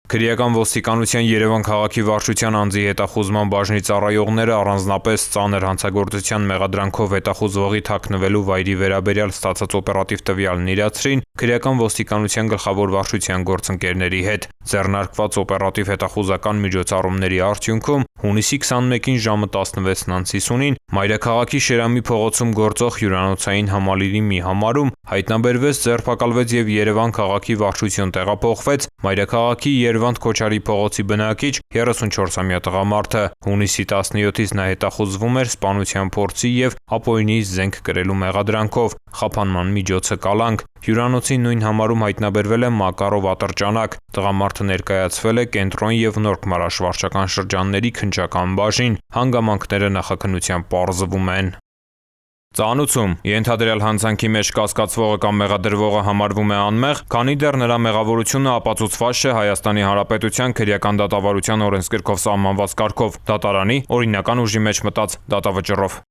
Քրեական ոստիկանության Երևան քաղաքի վարչության անձի հետախուզման բաժնի ծառայողները առանձնապես ծանր հանցագործության մեղադրանքով հետախուզվողի թաքնվելու վայրի վերաբերյալ ստացած օպերատիվ տվյալն իրացրին քրեական ոստիկանության գլխավոր վարչության գործընկերների հետ։ Ձեռնարկված օպերատիվ հետախուզական միջոցառումների արդյունքում հունիսի 21-ին ժամը 16:50-ին Մայրաքաղաքի Շերամի փողոցում գործող հյուրանոցային համալիրի մի համարում հայտնաբերվեց, ձերբակալվեց եւ Երևան քաղաքի վարչություն տեղափոխվեց Մայրաքաղաքի Երվանդ Քոչարի փողոցի բնակիչ 34-ամյա տղամարդը։ Հունիսի 17-ից նա հետախուզվում էր սպանության փորձի եւ ապօրինի զենք կրելու մեղադրանքով։ Խափանման միջոցը կալանք։ Հյուրանոցի նույն համարում հայտնաբերվել է Մակարով ատրճանակ։ Տղամարդը ներկայացվել է Կենտրոն եւ Նորք վարչական շրջանների քննչական բաժին։ Հանգամանքները նախաքննությամբ պարզվում են։ Ծանուցում ենթադրյալ հանցանքի մեջ կասկածվողը կամ մեղադրվողը համարվում է անմեղ, քանի դեռ նրա մեղավորությունը ապացուցված չէ Հայաստանի Հանրապետության քրեական դատավարության օրենսգրքով սահմանված կարգով, դատարանի օրինական ուժի մեջ մտած դատավճռով։